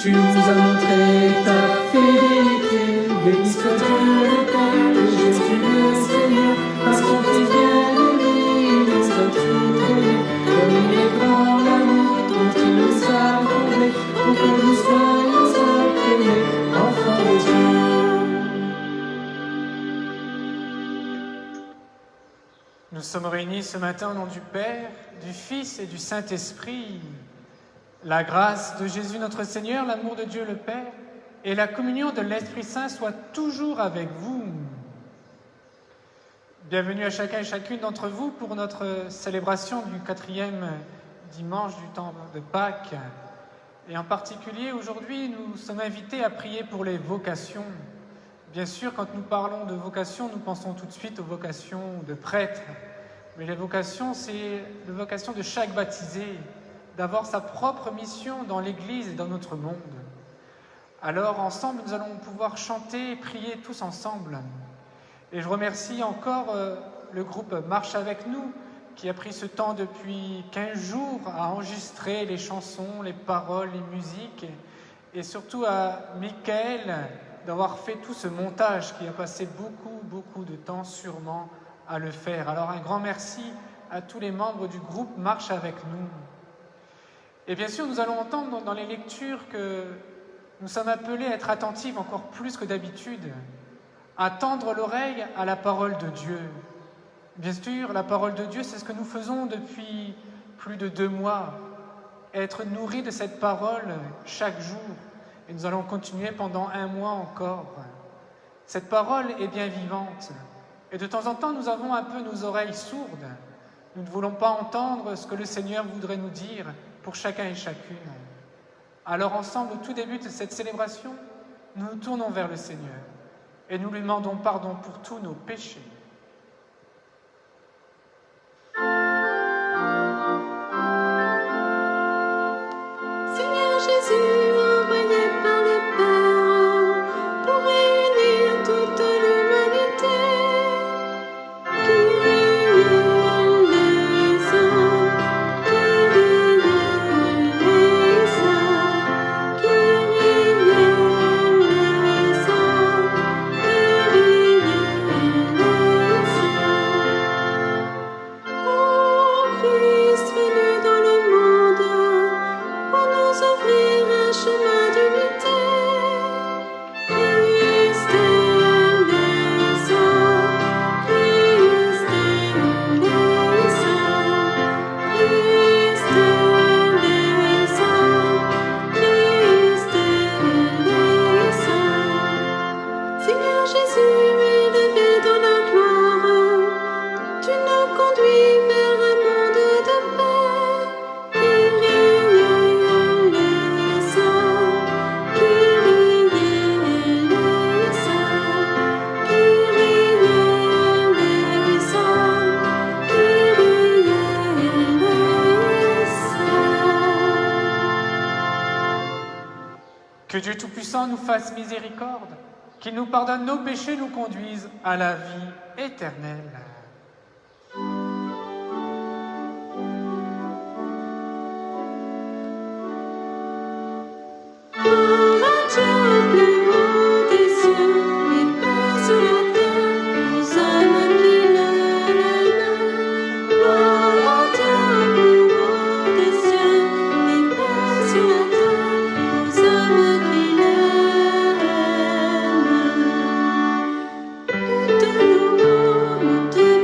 Tu nous as montré ta fidélité. Béni soit Dieu le Père et Jésus le Seigneur, par son Fils bien-aimé, il nous a tout donné. Comme il est grand l'amour dont il nous a comblés, pour que nous soyons appelés enfants de Dieu. Nous sommes réunis ce matin au nom du Père, du Fils et du Saint-Esprit. La grâce de Jésus notre Seigneur, l'amour de Dieu le Père et la communion de l'Esprit Saint soient toujours avec vous. Bienvenue à chacun et chacune d'entre vous pour notre célébration du 4e dimanche du temps de Pâques. Et en particulier, aujourd'hui, nous sommes invités à prier pour les vocations. Bien sûr, quand nous parlons de vocation, nous pensons tout de suite aux vocations de prêtres. Mais les vocations, c'est la vocation de chaque baptisé, d'avoir sa propre mission dans l'Église et dans notre monde. Alors, ensemble, nous allons pouvoir chanter et prier tous ensemble. Et je remercie encore le groupe Marche avec nous, qui a pris ce temps depuis 15 jours à enregistrer les chansons, les paroles, les musiques, et surtout à Michael d'avoir fait tout ce montage qui a passé beaucoup de temps sûrement à le faire. Alors un grand merci à tous les membres du groupe Marche avec nous. Et bien sûr, nous allons entendre dans les lectures que nous sommes appelés à être attentifs encore plus que d'habitude, à tendre l'oreille à la parole de Dieu. Bien sûr, la parole de Dieu, c'est ce que nous faisons depuis plus de 2 mois, être nourris de cette parole chaque jour. Et nous allons continuer pendant 1 mois encore. Cette parole est bien vivante. Et de temps en temps, nous avons un peu nos oreilles sourdes. Nous ne voulons pas entendre ce que le Seigneur voudrait nous dire pour chacun et chacune. Alors ensemble, au tout début de cette célébration, nous nous tournons vers le Seigneur et nous lui demandons pardon pour tous nos péchés. Seigneur Jésus, envoyé par le Père pour réunir toute l'humanité, Que Dieu Tout-Puissant nous fasse miséricorde, qu'il nous pardonne nos péchés, nous conduise à la vie éternelle. Nous te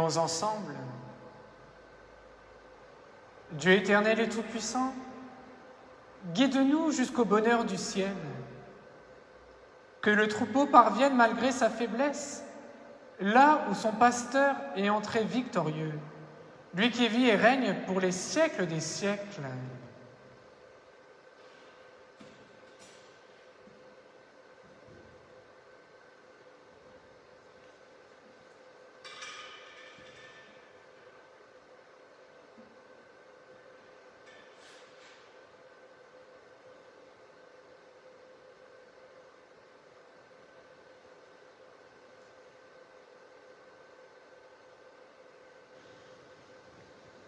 Prions ensemble. Dieu éternel et tout-puissant, guide-nous jusqu'au bonheur du ciel. Que le troupeau parvienne malgré sa faiblesse, là où son pasteur est entré victorieux, lui qui vit et règne pour les siècles des siècles.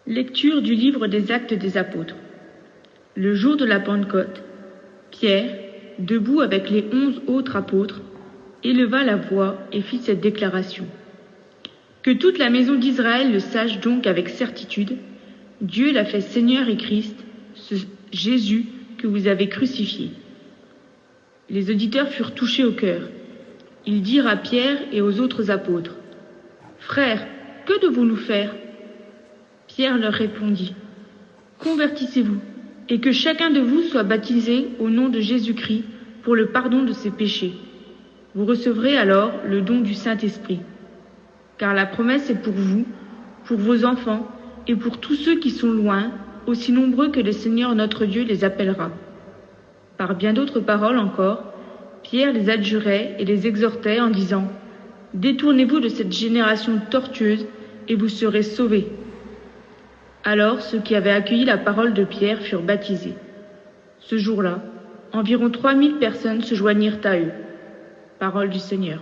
Lecture du livre des Actes des Apôtres. Le jour de la Pentecôte, Pierre, debout avec les 11 autres apôtres, éleva la voix et fit cette déclaration. Que toute la maison d'Israël le sache donc avec certitude, Dieu l'a fait Seigneur et Christ, ce Jésus que vous avez crucifié. Les auditeurs furent touchés au cœur. Ils dirent à Pierre et aux autres apôtres, « Frères, que devons-nous faire ?» Pierre leur répondit, « Convertissez-vous, et que chacun de vous soit baptisé au nom de Jésus-Christ pour le pardon de ses péchés. Vous recevrez alors le don du Saint-Esprit. Car la promesse est pour vous, pour vos enfants, et pour tous ceux qui sont loin, aussi nombreux que le Seigneur notre Dieu les appellera. » Par bien d'autres paroles encore, Pierre les adjurait et les exhortait en disant, « Détournez-vous de cette génération tortueuse, et vous serez sauvés. » Alors ceux qui avaient accueilli la parole de Pierre furent baptisés. Ce jour-là, environ 3000 personnes se joignirent à eux. Parole du Seigneur.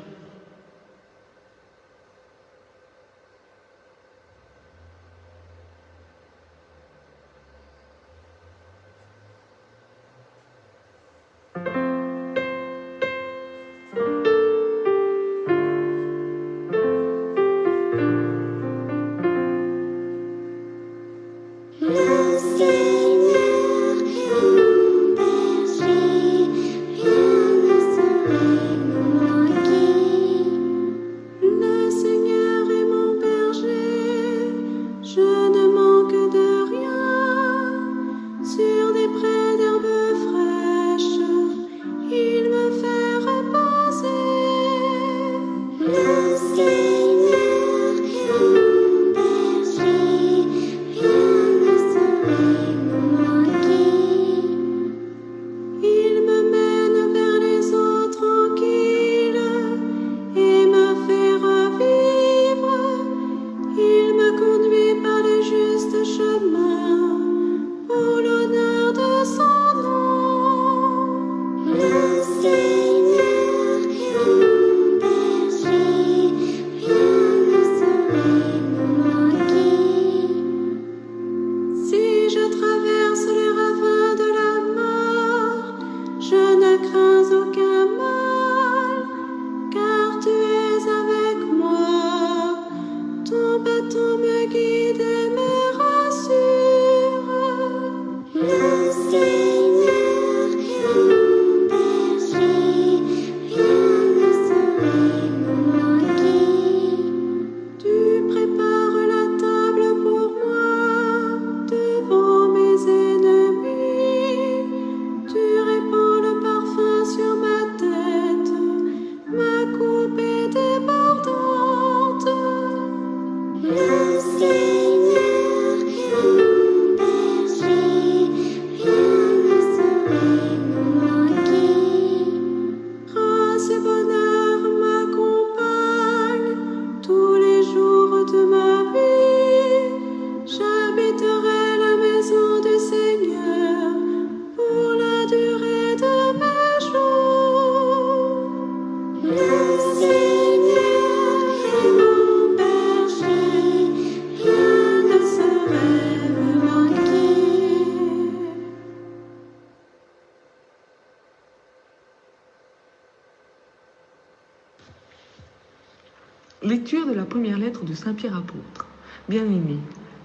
Lecture de la première lettre de Saint Pierre apôtre. Bien-aimés,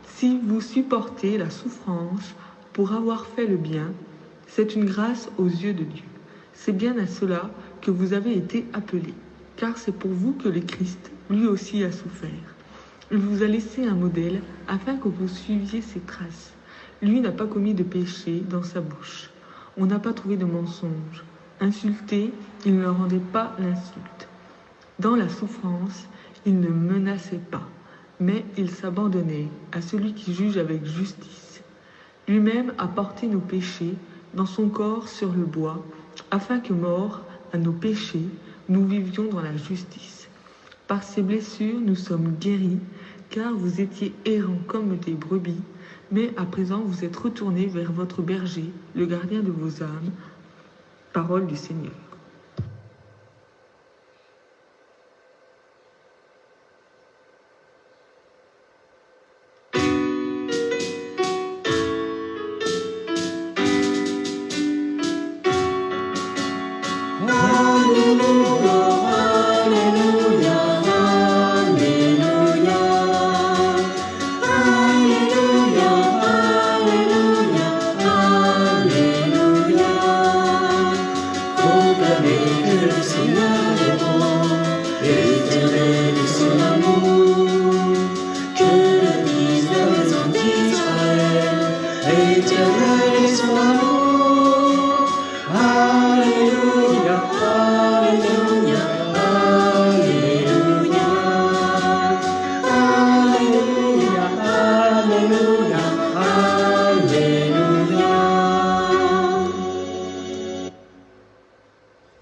si vous supportez la souffrance pour avoir fait le bien, c'est une grâce aux yeux de Dieu. C'est bien à cela que vous avez été appelés, car c'est pour vous que le Christ, lui aussi, a souffert. Il vous a laissé un modèle afin que vous suiviez ses traces. Lui n'a pas commis de péché dans sa bouche. On n'a pas trouvé de mensonge. Insulté, il ne rendait pas l'insulte. Dans la souffrance, il ne menaçait pas, mais il s'abandonnait à celui qui juge avec justice. Lui-même a porté nos péchés dans son corps sur le bois, afin que, morts à nos péchés, nous vivions dans la justice. Par ses blessures, nous sommes guéris, car vous étiez errants comme des brebis, mais à présent vous êtes retournés vers votre berger, le gardien de vos âmes. Parole du Seigneur.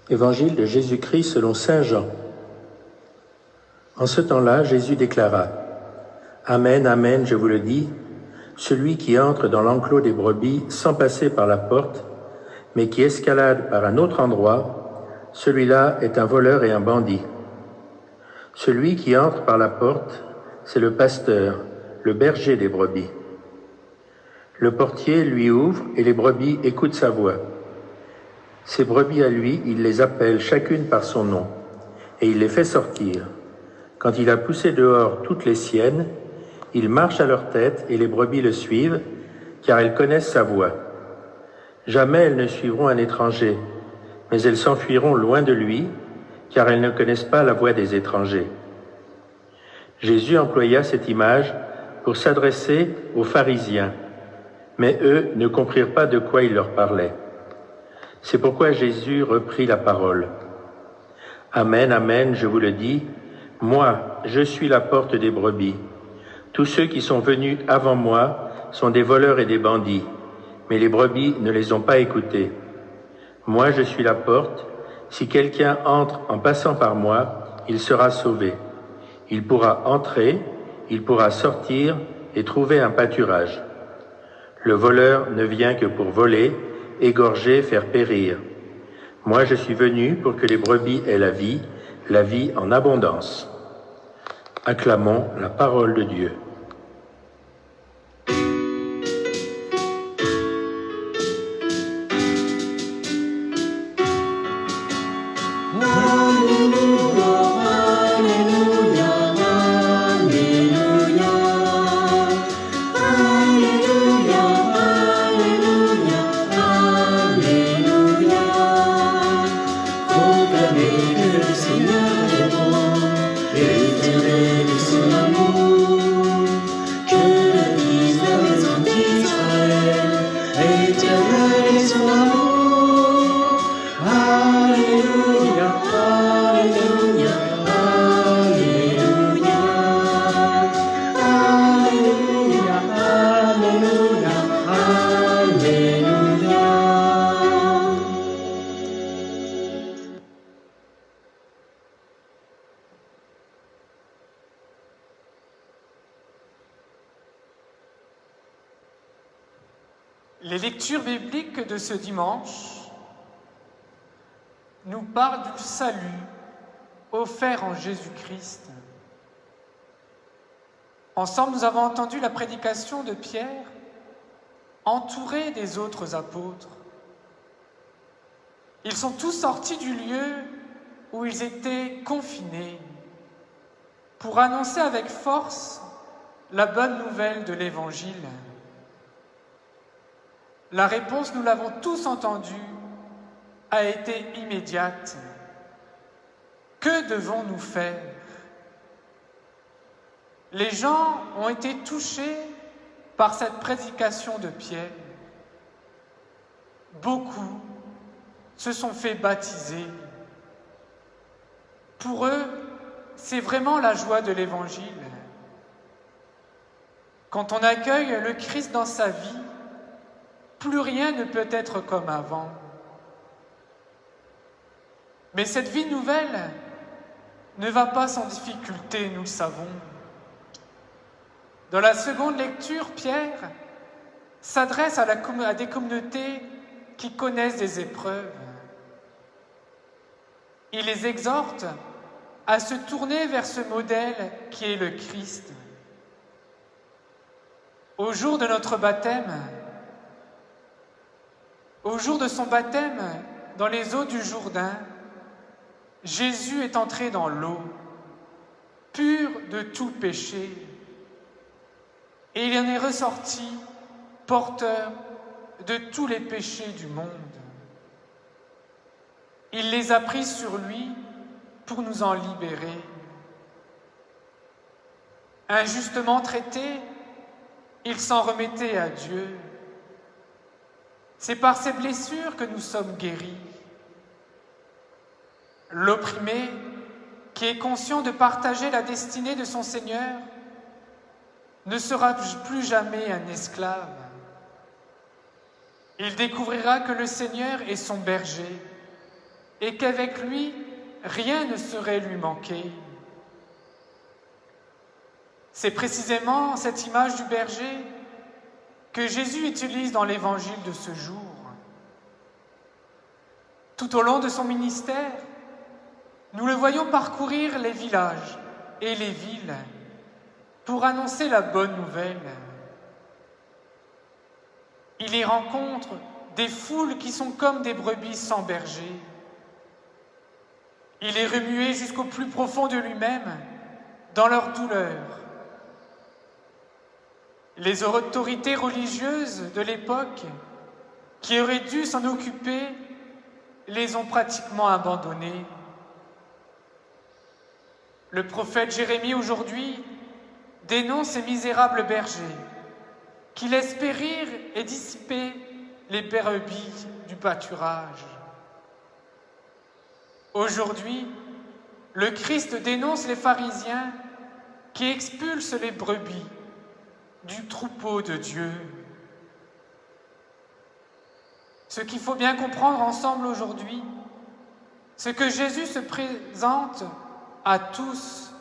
Évangile de Jésus-Christ selon saint Jean. En ce temps-là, Jésus déclara : Amen, amen, je vous le dis, celui qui entre dans l'enclos des brebis sans passer par la porte, mais qui escalade par un autre endroit, celui-là est un voleur et un bandit. Celui qui entre par la porte, c'est le pasteur, le berger des brebis. Le portier lui ouvre et les brebis écoutent sa voix. Ses brebis à lui, il les appelle chacune par son nom, et il les fait sortir. Quand il a poussé dehors toutes les siennes, il marche à leur tête et les brebis le suivent, car elles connaissent sa voix. Jamais elles ne suivront un étranger, mais elles s'enfuiront loin de lui, car elles ne connaissent pas la voix des étrangers. Jésus employa cette image pour s'adresser aux pharisiens, mais eux ne comprirent pas de quoi il leur parlait. C'est pourquoi Jésus reprit la parole. Amen, amen, je vous le dis, moi, je suis la porte des brebis. Tous ceux qui sont venus avant moi sont des voleurs et des bandits, mais les brebis ne les ont pas écoutés. Moi, je suis la porte. Si quelqu'un entre en passant par moi, il sera sauvé. Il pourra entrer, il pourra sortir et trouver un pâturage. Le voleur ne vient que pour voler, égorger, faire périr. Moi, je suis venu pour que les brebis aient la vie en abondance. Acclamons la parole de Dieu. Les lectures bibliques de ce dimanche nous parlent du salut offert en Jésus-Christ. Ensemble, nous avons entendu la prédication de Pierre, entouré des autres apôtres. Ils sont tous sortis du lieu où ils étaient confinés pour annoncer avec force la bonne nouvelle de l'Évangile. La réponse, nous l'avons tous entendue, a été immédiate. Que devons-nous faire ? les gens ont été touchés par cette prédication de Pierre. Beaucoup se sont fait baptiser. Pour eux, c'est vraiment la joie de l'Évangile. Quand on accueille le Christ dans sa vie, plus rien ne peut être comme avant. Mais cette vie nouvelle ne va pas sans difficulté, nous le savons. Dans la seconde lecture, Pierre s'adresse à des communautés qui connaissent des épreuves. Il les exhorte à se tourner vers ce modèle qui est le Christ. Au jour de notre baptême, au jour de son baptême dans les eaux du Jourdain, Jésus est entré dans l'eau, pur de tout péché, et il en est ressorti porteur de tous les péchés du monde. Il les a pris sur lui pour nous en libérer. Injustement traité, il s'en remettait à Dieu. C'est par ses blessures que nous sommes guéris. L'opprimé, qui est conscient de partager la destinée de son Seigneur, ne sera plus jamais un esclave. Il découvrira que le Seigneur est son berger et qu'avec lui, rien ne saurait lui manquer. C'est précisément cette image du berger que Jésus utilise dans l'Évangile de ce jour. Tout au long de son ministère, nous le voyons parcourir les villages et les villes pour annoncer la bonne nouvelle. Il y rencontre des foules qui sont comme des brebis sans berger. Il est remué jusqu'au plus profond de lui-même, dans leur douleur. Les autorités religieuses de l'époque, qui auraient dû s'en occuper, les ont pratiquement abandonnés. Le prophète Jérémie aujourd'hui dénonce ces misérables bergers qui laissent périr et dissiper les brebis du pâturage. Aujourd'hui, le Christ dénonce les pharisiens qui expulsent les brebis du troupeau de Dieu. Ce qu'il faut bien comprendre ensemble aujourd'hui, c'est que Jésus se présente à tous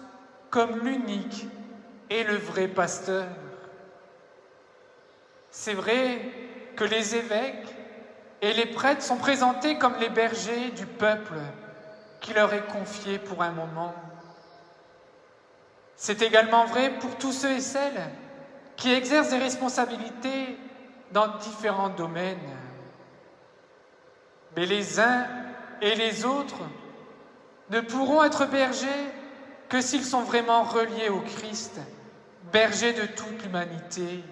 comme l'unique et le vrai pasteur. C'est vrai que les évêques et les prêtres sont présentés comme les bergers du peuple qui leur est confié pour un moment. C'est également vrai pour tous ceux et celles qui exercent des responsabilités dans différents domaines. Mais les uns et les autres ne pourront être bergers que s'ils sont vraiment reliés au Christ, bergers de toute l'humanité.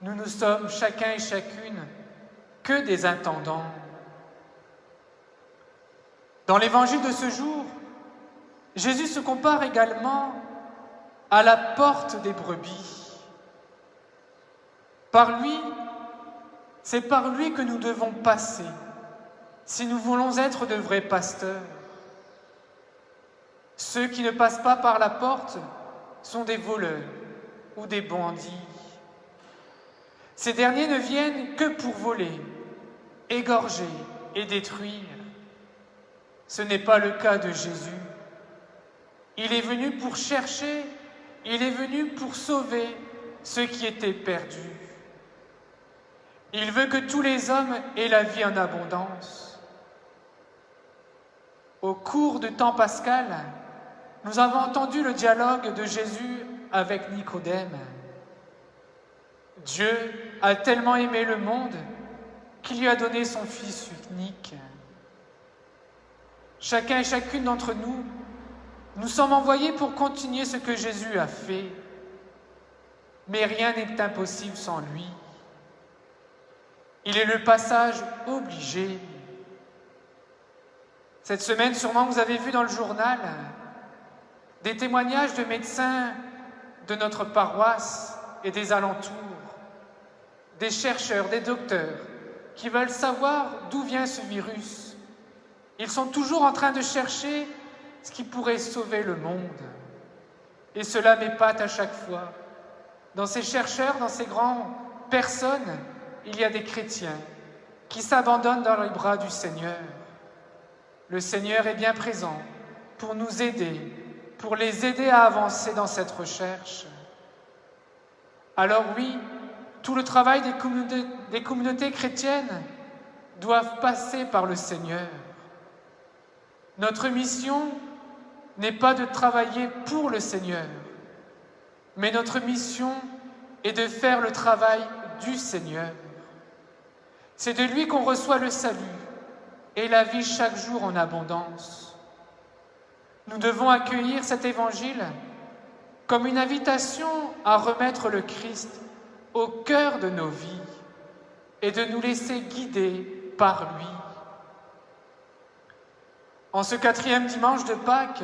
Nous ne sommes chacun et chacune que des intendants. Dans l'évangile de ce jour, Jésus se compare également à la porte des brebis. C'est par lui que nous devons passer si nous voulons être de vrais pasteurs. Ceux qui ne passent pas par la porte sont des voleurs ou des bandits. Ces derniers ne viennent que pour voler, égorger et détruire. Ce n'est pas le cas de Jésus. Il est venu pour chercher, il est venu pour sauver ceux qui étaient perdus. Il veut que tous les hommes aient la vie en abondance. Au cours du temps pascal, nous avons entendu le dialogue de Jésus avec Nicodème. Dieu a tellement aimé le monde qu'il lui a donné son Fils unique. Chacun et chacune d'entre nous, nous sommes envoyés pour continuer ce que Jésus a fait. Mais rien n'est impossible sans lui. Il est le passage obligé. Cette semaine, sûrement, vous avez vu dans le journal des témoignages de médecins de notre paroisse et des alentours, des chercheurs, des docteurs qui veulent savoir d'où vient ce virus. Ils sont toujours en train de chercher ce qui pourrait sauver le monde. Et cela m'épate à chaque fois. Dans ces chercheurs, dans ces grandes personnes, il y a des chrétiens qui s'abandonnent dans les bras du Seigneur. Le Seigneur est bien présent pour nous aider, pour les aider à avancer dans cette recherche. Alors oui, tout le travail des communautés chrétiennes doivent passer par le Seigneur. Notre mission n'est pas de travailler pour le Seigneur, mais notre mission est de faire le travail du Seigneur. C'est de lui qu'on reçoit le salut et la vie chaque jour en abondance. Nous devons accueillir cet évangile comme une invitation à remettre le Christ au cœur de nos vies et de nous laisser guider par lui. En ce 4e dimanche de Pâques,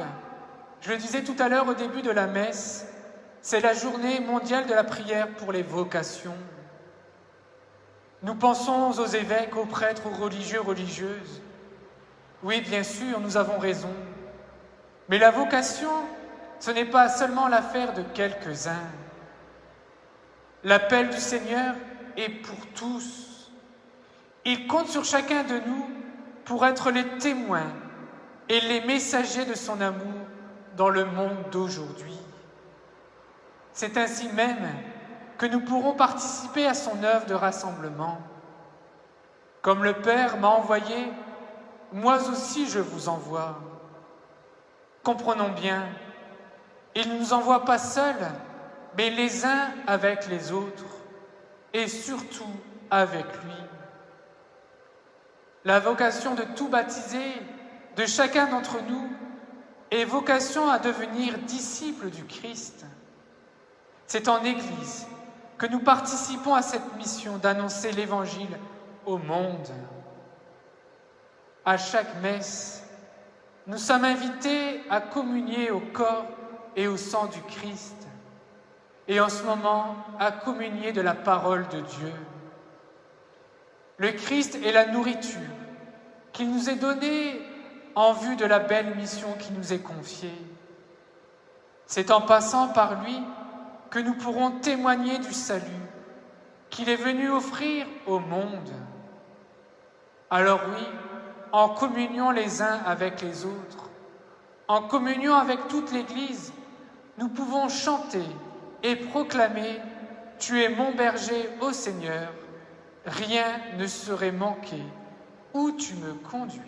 je le disais tout à l'heure au début de la messe, c'est la journée mondiale de la prière pour les vocations. Nous pensons aux évêques, aux prêtres, aux religieux, religieuses. Oui, bien sûr, nous avons raison. Mais la vocation, ce n'est pas seulement l'affaire de quelques-uns. L'appel du Seigneur est pour tous. Il compte sur chacun de nous pour être les témoins et les messagers de son amour dans le monde d'aujourd'hui. C'est ainsi même que nous pourrons participer à son œuvre de rassemblement. Comme le Père m'a envoyé, moi aussi je vous envoie. Comprenons bien, il ne nous envoie pas seuls, mais les uns avec les autres, et surtout avec lui. La vocation de tout baptisé, de chacun d'entre nous, est vocation à devenir disciples du Christ. C'est en Église que nous participons à cette mission d'annoncer l'Évangile au monde. À chaque messe, nous sommes invités à communier au corps et au sang du Christ, et en ce moment, à communier de la parole de Dieu. Le Christ est la nourriture qu'il nous est donnée en vue de la belle mission qui nous est confiée. C'est en passant par lui que nous pourrons témoigner du salut qu'il est venu offrir au monde. Alors oui, en communion les uns avec les autres, en communion avec toute l'Église, nous pouvons chanter et proclamer « Tu es mon berger, ô Seigneur, rien ne serait manqué, où tu me conduis. »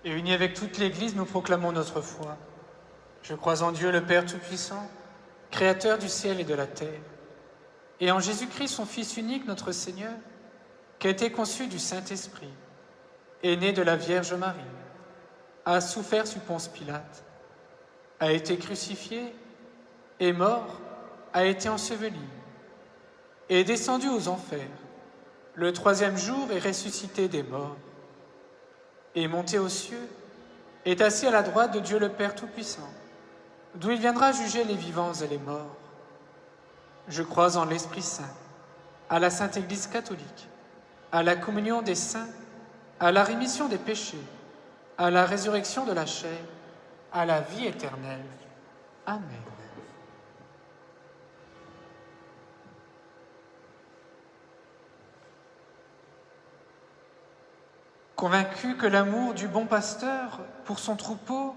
et unis avec toute l'Église, nous proclamons notre foi. Je crois en Dieu le Père Tout-Puissant, Créateur du ciel et de la terre, et en Jésus-Christ, son Fils unique, notre Seigneur, qui a été conçu du Saint-Esprit, est né de la Vierge Marie, a souffert sous Ponce Pilate, a été crucifié, est mort, a été enseveli, est descendu aux enfers, le troisième jour est ressuscité des morts, est monté aux cieux, est assis à la droite de Dieu le Père Tout-Puissant, d'où il viendra juger les vivants et les morts. Je crois en l'Esprit Saint, à la Sainte Église catholique, à la communion des saints, à la rémission des péchés, à la résurrection de la chair, à la vie éternelle. Amen. Convaincu que l'amour du bon pasteur pour son troupeau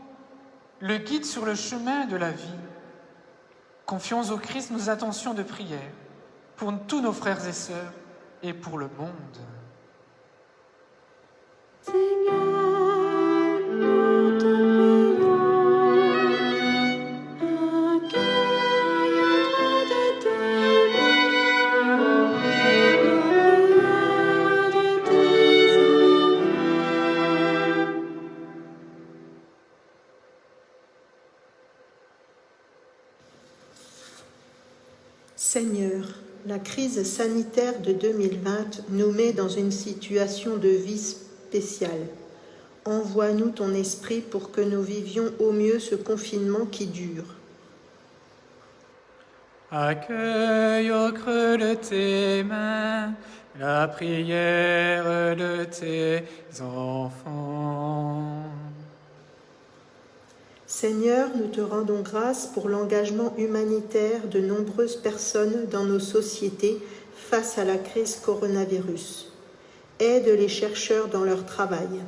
le guide sur le chemin de la vie, confions au Christ nos intentions de prière pour tous nos frères et sœurs et pour le monde. Seigneur, nous te prions, accueille auprès de tes mains la prière de tes enfants. Seigneur, la crise sanitaire de 2020 nous met dans une situation de vie spéciale. Envoie-nous ton esprit pour que nous vivions au mieux ce confinement qui dure. Accueille au creux de tes mains la prière de tes enfants. Seigneur, nous te rendons grâce pour l'engagement humanitaire de nombreuses personnes dans nos sociétés face à la crise coronavirus. Aide les chercheurs dans leur travail.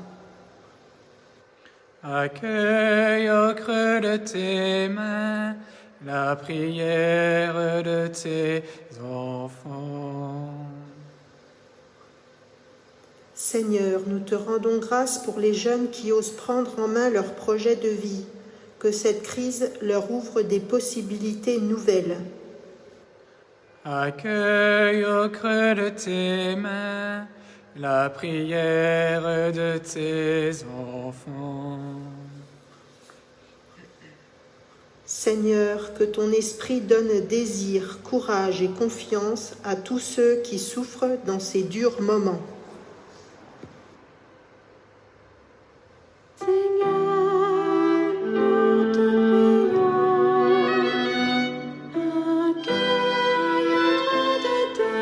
Accueille au creux de tes mains la prière de tes enfants. Seigneur, nous te rendons grâce pour les jeunes qui osent prendre en main leur projet de vie, que cette crise leur ouvre des possibilités nouvelles. Accueille au creux de tes mains la prière de tes enfants. Seigneur, que ton esprit donne désir, courage et confiance à tous ceux qui souffrent dans ces durs moments. Seigneur, nous te prions, accueille auprès de tes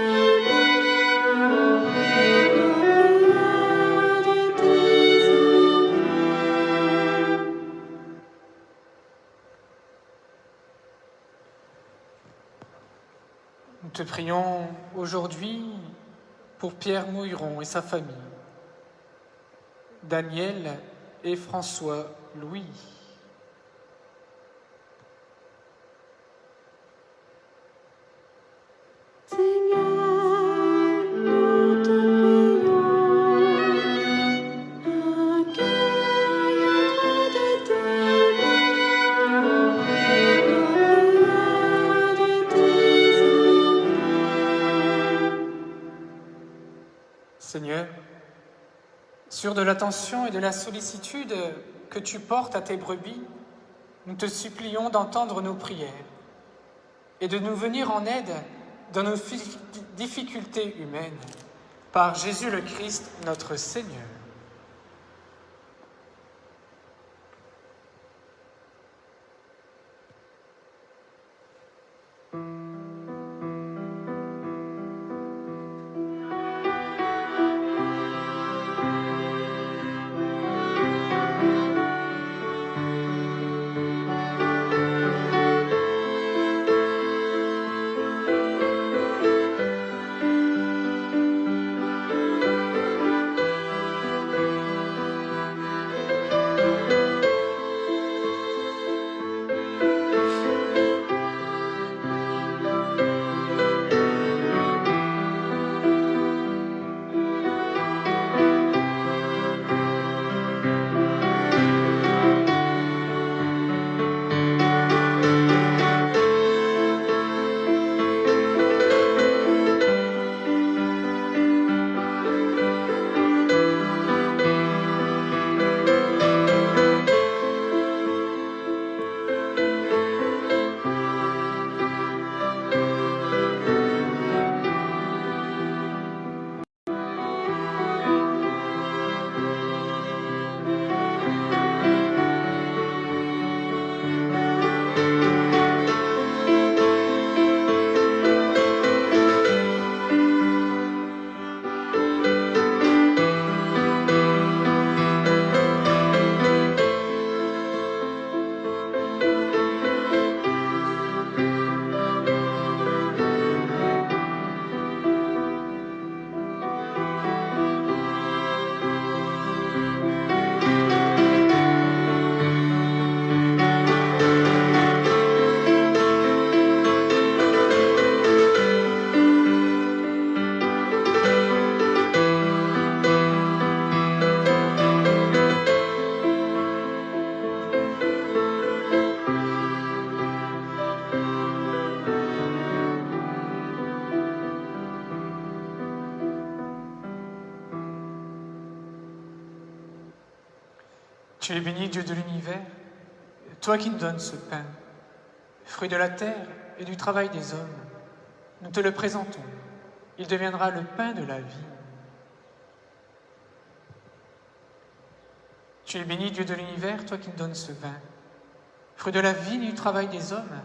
mains la prière de tes enfants. Nous te prions aujourd'hui pour Pierre Mouilleron et sa famille, Daniel et François Louis. Seigneur, nous te prions, accueille auprès de tes mains la prière de tes enfants. Seigneur, sûr de l'attention et de la sollicitude que tu portes à tes brebis, nous te supplions d'entendre nos prières et de nous venir en aide dans nos difficultés humaines, par Jésus le Christ, notre Seigneur. Tu es béni, Dieu de l'univers, toi qui nous donnes ce pain, fruit de la terre et du travail des hommes. Nous te le présentons. Il deviendra le pain de la vie. Tu es béni, Dieu de l'univers, toi qui nous donnes ce vin, fruit de la vie et du travail des hommes.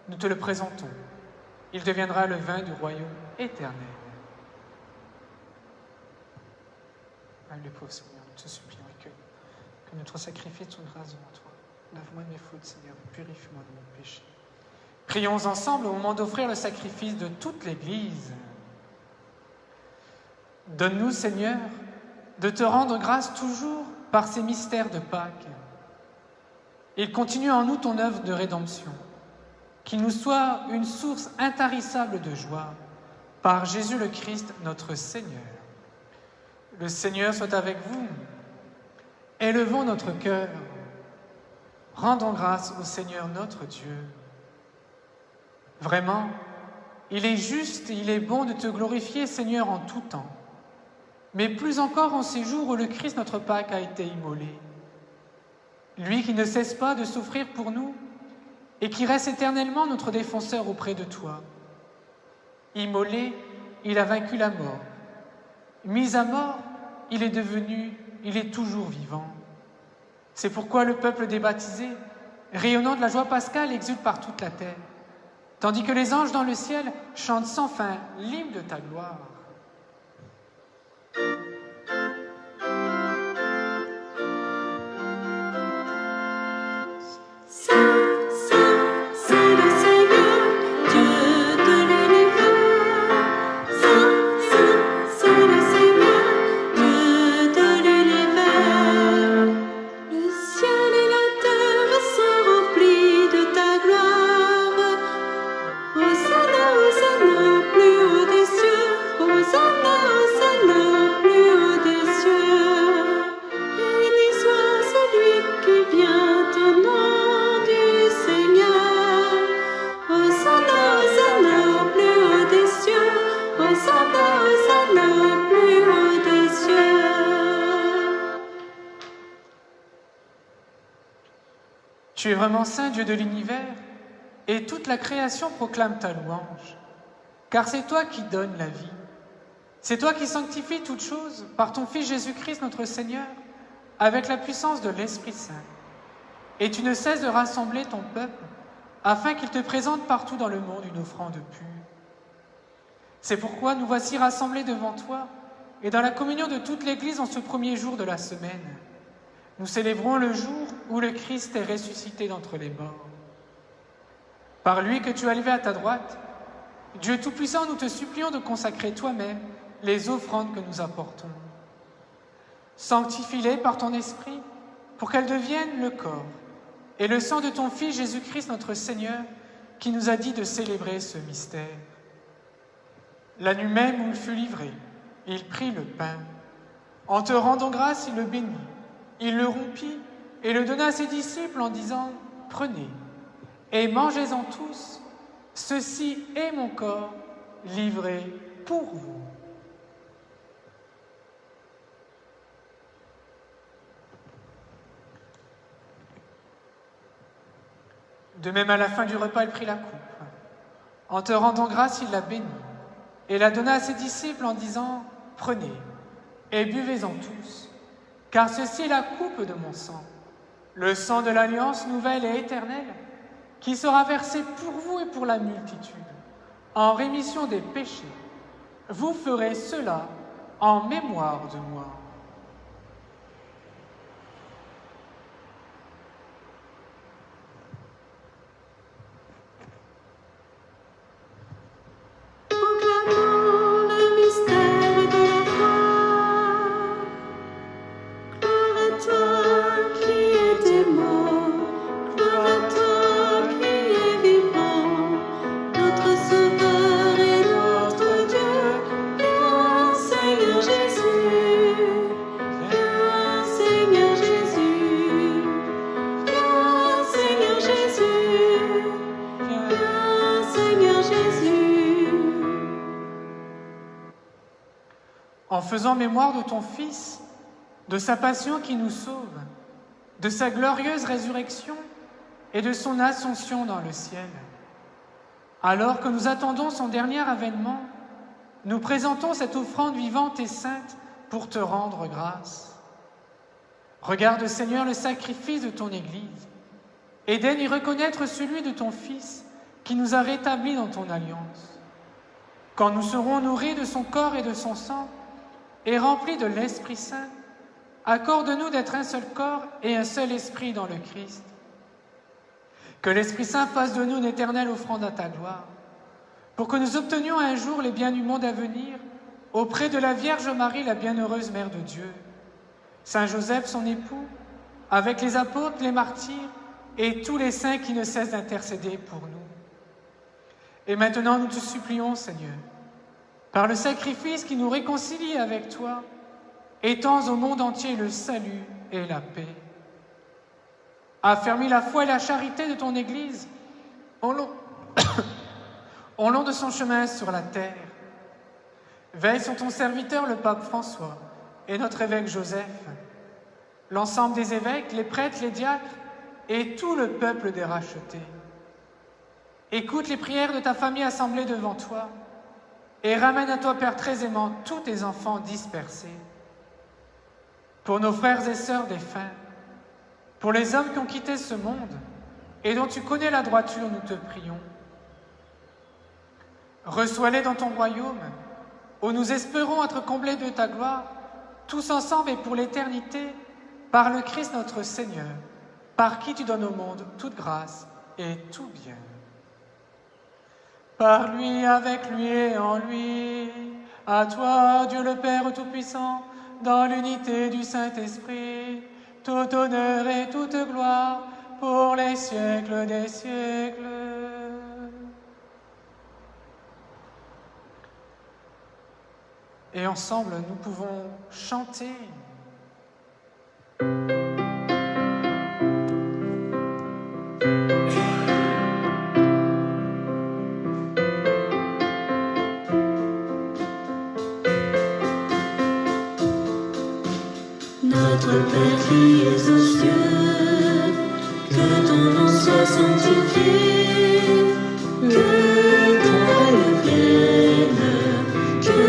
Nous te le présentons. Il deviendra le vin du royaume éternel. Le pauvre Seigneur, nous te supplions que notre sacrifice soit grâce devant toi. Lave-moi de mes fautes, Seigneur, purifie-moi de mon péché. Prions ensemble au moment d'offrir le sacrifice de toute l'Église. Donne-nous, Seigneur, de te rendre grâce toujours par ces mystères de Pâques. Et continue en nous ton œuvre de rédemption, qu'il nous soit une source intarissable de joie, par Jésus le Christ, notre Seigneur. Le Seigneur soit avec vous. Élevons notre cœur. Rendons grâce au Seigneur notre Dieu. Vraiment, il est juste et il est bon de te glorifier, Seigneur, en tout temps, mais plus encore en ces jours où le Christ, notre Pâque, a été immolé. Lui qui ne cesse pas de souffrir pour nous et qui reste éternellement notre défenseur auprès de toi. Immolé, il a vaincu la mort. Mis à mort, il est toujours vivant. C'est pourquoi le peuple des baptisés, rayonnant de la joie pascale, exulte par toute la terre, tandis que les anges dans le ciel chantent sans fin l'hymne de ta gloire. Tu es vraiment saint, Dieu de l'univers, et toute la création proclame ta louange, car c'est toi qui donnes la vie. C'est toi qui sanctifies toutes choses par ton Fils Jésus-Christ, notre Seigneur, avec la puissance de l'Esprit Saint. Et tu ne cesses de rassembler ton peuple, afin qu'il te présente partout dans le monde une offrande pure. C'est pourquoi nous voici rassemblés devant toi, et dans la communion de toute l'Église en ce premier jour de la semaine. Nous célébrons le jour où le Christ est ressuscité d'entre les morts. Par lui que tu as levé à ta droite, Dieu Tout-Puissant, nous te supplions de consacrer toi-même les offrandes que nous apportons. Sanctifie-les par ton esprit pour qu'elles deviennent le corps et le sang de ton Fils Jésus-Christ notre Seigneur, qui nous a dit de célébrer ce mystère. La nuit même où il fut livré, il prit le pain. En te rendant grâce, il le bénit. Il le rompit et le donna à ses disciples en disant « Prenez et mangez-en tous, ceci est mon corps livré pour vous. » De même, à la fin du repas, il prit la coupe. En te rendant grâce, il la bénit et la donna à ses disciples en disant « Prenez et buvez-en tous. Car ceci est la coupe de mon sang, le sang de l'alliance nouvelle et éternelle, qui sera versé pour vous et pour la multitude, en rémission des péchés. Vous ferez cela en mémoire de moi. » Proclamons le mystère de la foi. Gloire à toi qui étais mort, gloire à toi qui es vivant, notre Sauveur et notre Dieu. Viens, Seigneur Jésus, viens, Seigneur Jésus, viens, Seigneur Jésus, viens, Seigneur Jésus. En faisant mémoire de ton Fils, de sa passion qui nous sauve, de sa glorieuse résurrection et de son ascension dans le ciel. Alors que nous attendons son dernier avènement, nous présentons cette offrande vivante et sainte pour te rendre grâce. Regarde, Seigneur, le sacrifice de ton Église et daigne y reconnaître celui de ton Fils qui nous a rétablis dans ton alliance. Quand nous serons nourris de son corps et de son sang et remplis de l'Esprit Saint, accorde-nous d'être un seul corps et un seul esprit dans le Christ. Que l'Esprit Saint fasse de nous une éternelle offrande à ta gloire, pour que nous obtenions un jour les biens du monde à venir auprès de la Vierge Marie, la bienheureuse Mère de Dieu, Saint Joseph, son époux, avec les apôtres, les martyrs et tous les saints qui ne cessent d'intercéder pour nous. Et maintenant, nous te supplions, Seigneur, par le sacrifice qui nous réconcilie avec toi, étends au monde entier le salut et la paix. Affermis la foi et la charité de ton Église au long de son chemin sur la terre. Veille sur ton serviteur, le pape François, et notre évêque Joseph, l'ensemble des évêques, les prêtres, les diacres et tout le peuple des rachetés. Écoute les prières de ta famille assemblée devant toi et ramène à toi, Père très aimant, tous tes enfants dispersés. Pour nos frères et sœurs défunts, pour les hommes qui ont quitté ce monde et dont tu connais la droiture, nous te prions. Reçois-les dans ton royaume, où nous espérons être comblés de ta gloire, tous ensemble et pour l'éternité, par le Christ notre Seigneur, par qui tu donnes au monde toute grâce et tout bien. Par lui, avec lui et en lui, à toi, Dieu le Père Tout-Puissant, dans l'unité du Saint-Esprit, tout honneur et toute gloire pour les siècles des siècles. Et ensemble, nous pouvons chanter. Notre Père qui es aux cieux, que ton nom soit sanctifié, que ton règne vienne, que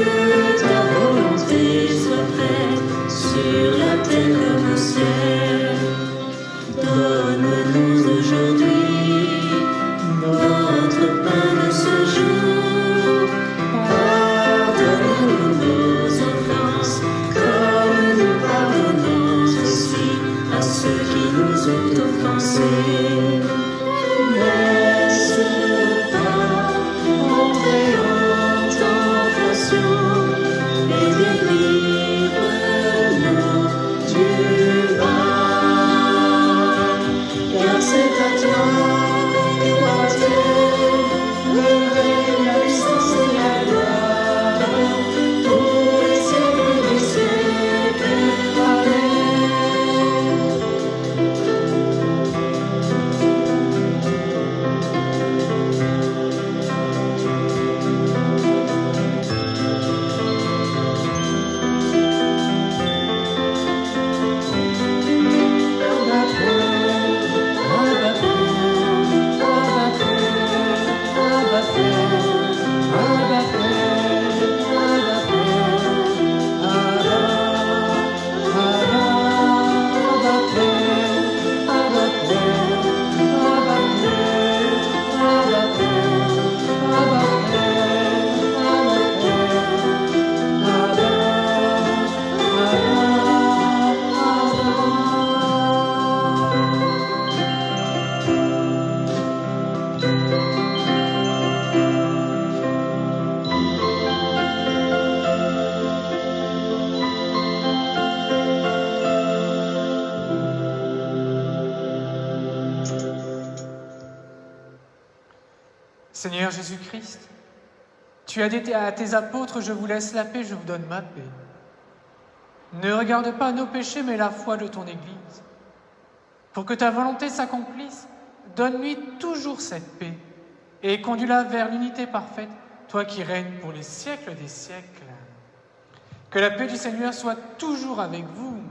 ta volonté soit faite sur la terre comme au ciel. Donne-nous aujourd'hui notre pain de ce jour. Pardonne-nous nos offenses, comme nous pardonnons aussi à ceux qui nous ont offensés. Laisse-nous pas entrer en tentation et délivre-nous du mal. Car c'est à toi qu'appartient le règne, la puissance et la gloire pour les siècles des siècles. Amen. Seigneur Jésus-Christ, tu as dit à tes apôtres, je vous laisse la paix, je vous donne ma paix. Ne regarde pas nos péchés, mais la foi de ton Église. Pour que ta volonté s'accomplisse, donne-lui toujours cette paix et conduis-la vers l'unité parfaite, toi qui règnes pour les siècles des siècles. Que la paix du Seigneur soit toujours avec vous.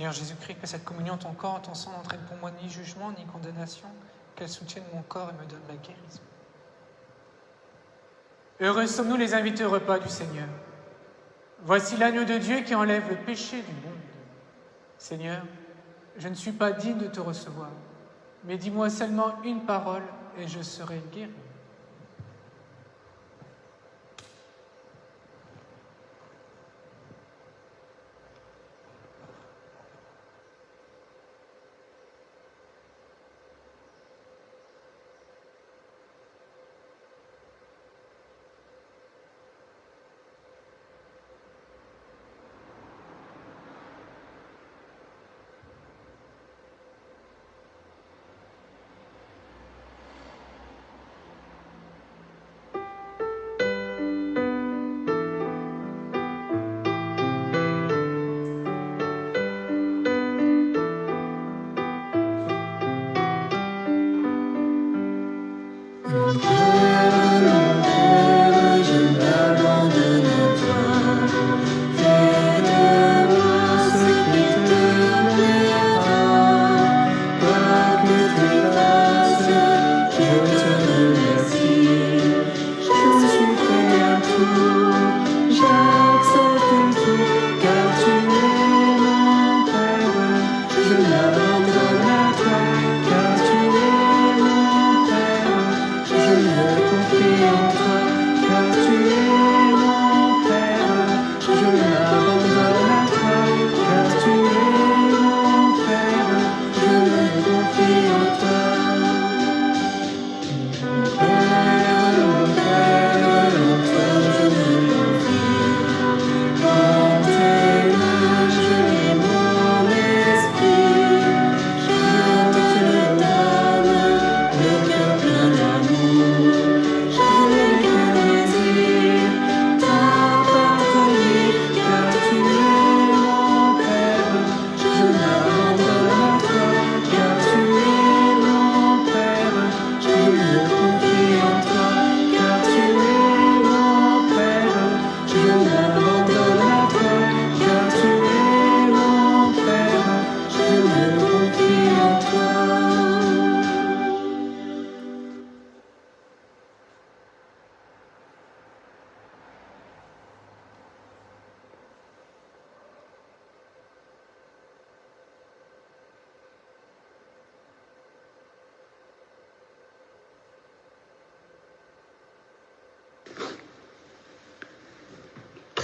Seigneur Jésus-Christ, que cette communion, ton corps, ton sang n'entraîne pour moi ni jugement, ni condamnation, qu'elle soutienne mon corps et me donne la guérison. Heureux sommes-nous les invités au repas du Seigneur. Voici l'agneau de Dieu qui enlève le péché du monde. Seigneur, je ne suis pas digne de te recevoir, mais dis-moi seulement une parole et je serai guéri.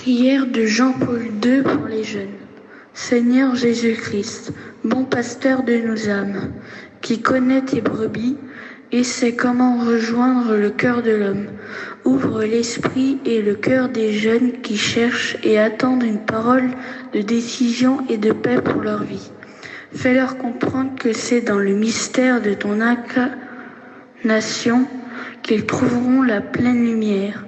Prière de Jean-Paul II pour les jeunes. Seigneur Jésus-Christ, bon pasteur de nos âmes, qui connais tes brebis et sais comment rejoindre le cœur de l'homme, ouvre l'esprit et le cœur des jeunes qui cherchent et attendent une parole de décision et de paix pour leur vie. Fais-leur comprendre que c'est dans le mystère de ton incarnation qu'ils trouveront la pleine lumière.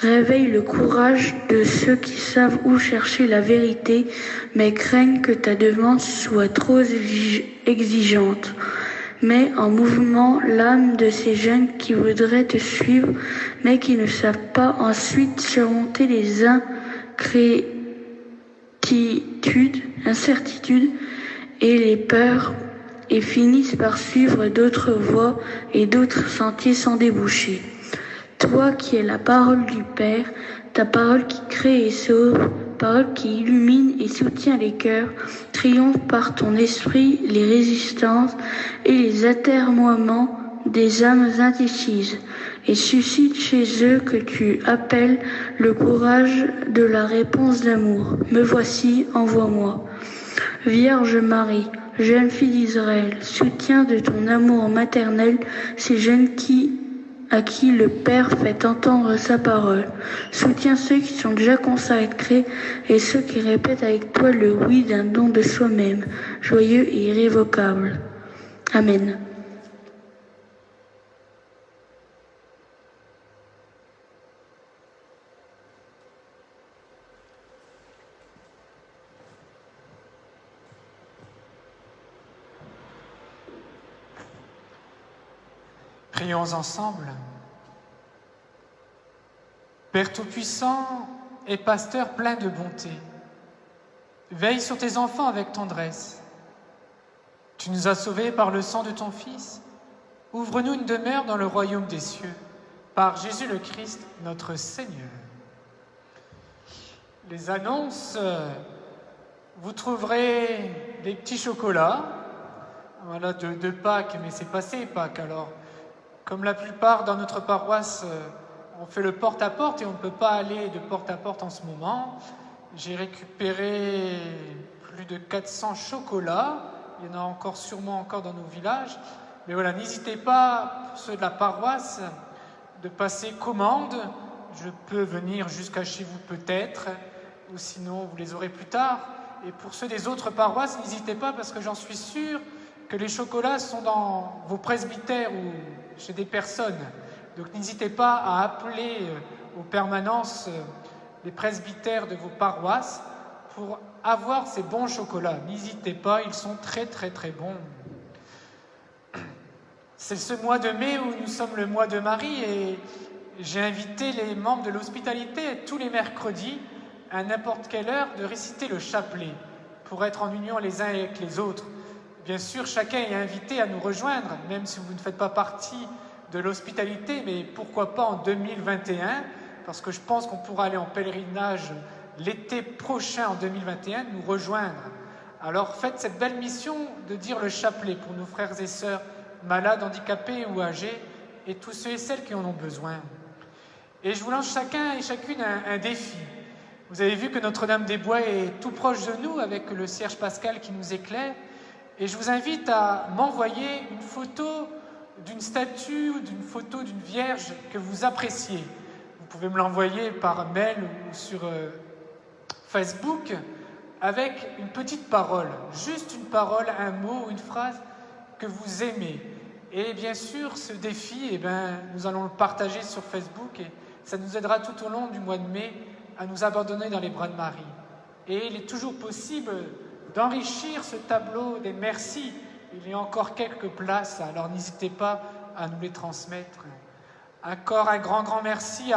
Réveille le courage de ceux qui savent où chercher la vérité, mais craignent que ta demande soit trop exigeante. Mets en mouvement l'âme de ces jeunes qui voudraient te suivre, mais qui ne savent pas ensuite surmonter les incertitudes et les peurs, et finissent par suivre d'autres voies et d'autres sentiers sans déboucher. Toi qui es la parole du Père, ta parole qui crée et sauve, parole qui illumine et soutient les cœurs, triomphe par ton esprit les résistances et les atermoiements des âmes indécises, et suscite chez eux que tu appelles le courage de la réponse d'amour. Me voici, envoie-moi. Vierge Marie, jeune fille d'Israël, soutiens de ton amour maternel ces jeunes à qui le Père fait entendre sa parole. Soutiens ceux qui sont déjà consacrés et ceux qui répètent avec toi le oui d'un don de soi-même, joyeux et irrévocable. Amen. Prions ensemble. Père Tout-Puissant et Pasteur plein de bonté, Veille sur tes enfants avec tendresse. Tu nous as sauvés par le sang de ton Fils. Ouvre-nous une demeure dans le royaume des cieux, par Jésus le Christ, notre Seigneur. Les annonces, vous trouverez des petits chocolats, voilà, de Pâques, mais c'est passé Pâques. Alors, comme la plupart dans notre paroisse, on fait le porte-à-porte et on ne peut pas aller de porte-à-porte en ce moment, j'ai récupéré plus de 400 chocolats. Il y en a encore sûrement encore dans nos villages. Mais voilà, n'hésitez pas, pour ceux de la paroisse, de passer commande. Je peux venir jusqu'à chez vous peut-être, ou sinon vous les aurez plus tard. Et pour ceux des autres paroisses, n'hésitez pas parce que j'en suis sûr que les chocolats sont dans vos presbytères ou chez des personnes. Donc n'hésitez pas à appeler aux permanences les presbytères de vos paroisses pour avoir ces bons chocolats. N'hésitez pas, ils sont très très très bons. C'est ce mois de mai où nous sommes le mois de Marie et j'ai invité les membres de l'hospitalité tous les mercredis à n'importe quelle heure de réciter le chapelet pour être en union les uns avec les autres. Bien sûr, chacun est invité à nous rejoindre, même si vous ne faites pas partie de l'hospitalité, mais pourquoi pas en 2021, parce que je pense qu'on pourra aller en pèlerinage l'été prochain, en 2021, nous rejoindre. Alors faites cette belle mission de dire le chapelet pour nos frères et sœurs malades, handicapés ou âgés, et tous ceux et celles qui en ont besoin. Et je vous lance chacun et chacune un défi. Vous avez vu que Notre-Dame-des-Bois est tout proche de nous, avec le cierge pascal qui nous éclaire, et je vous invite à m'envoyer une photo d'une statue ou d'une photo d'une vierge que vous appréciez. Vous pouvez me l'envoyer par mail ou sur Facebook avec une petite parole, juste une parole, un mot ou une phrase que vous aimez. Et bien sûr, ce défi, nous allons le partager sur Facebook et ça nous aidera tout au long du mois de mai à nous abandonner dans les bras de Marie. Et il est toujours possible d'enrichir ce tableau des merci. Il y a encore quelques places, alors n'hésitez pas à nous les transmettre. Encore un grand merci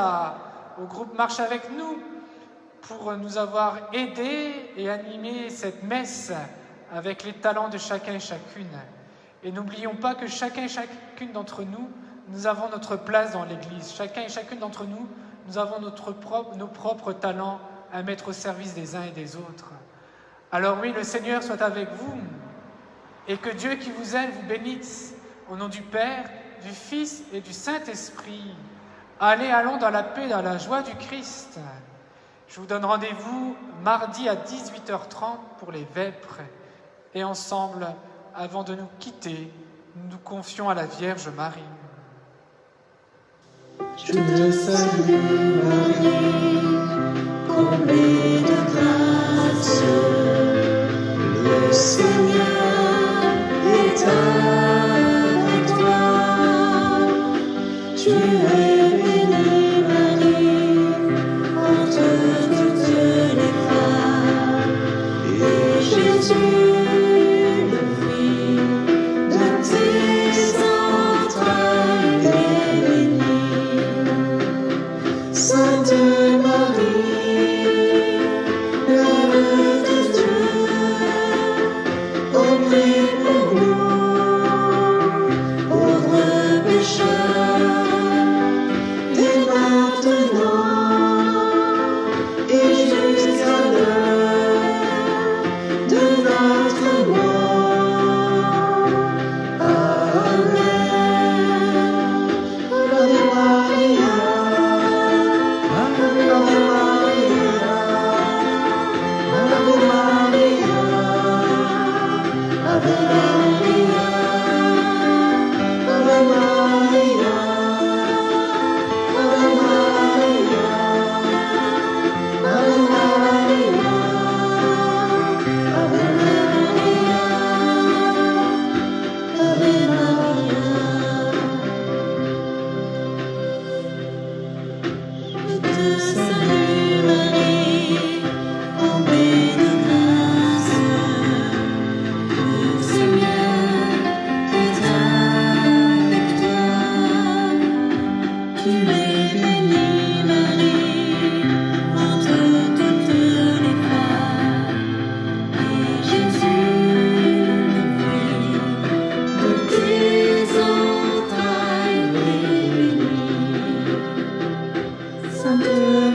au groupe Marche avec nous pour nous avoir aidés et animé cette messe avec les talents de chacun et chacune. Et n'oublions pas que chacun et chacune d'entre nous, nous avons notre place dans l'Église. Chacun et chacune d'entre nous, nous avons nos propres talents à mettre au service des uns et des autres. Alors oui, le Seigneur soit avec vous et que Dieu qui vous aime vous bénisse. Au nom du Père, du Fils et du Saint-Esprit. Allons dans la paix, dans la joie du Christ. Je vous donne rendez-vous mardi à 18h30 pour les vêpres. Et ensemble, avant de nous quitter, nous nous confions à la Vierge Marie. Je te salue Marie, comblée de grâce, le Seigneur est avec toi. Tu es bénie Marie, entre toutes les femmes, et Jésus, le fruit de tes entrailles, est béni. Sainte Marie, Mère de Dieu, prie pour nous, pauvres pécheurs, dès maintenant et jusqu'à l'heure de notre mort. Amen. Ave Maria, Ave Maria, Ave Maria, Ave Maria, Ave Maria, Ave Maria, Ave Maria, Ave Maria, Ave Maria. Je te salue Marie, comblée de grâce, le Seigneur est avec toi. Tu es bénie Marie, entre toutes les femmes, Sainte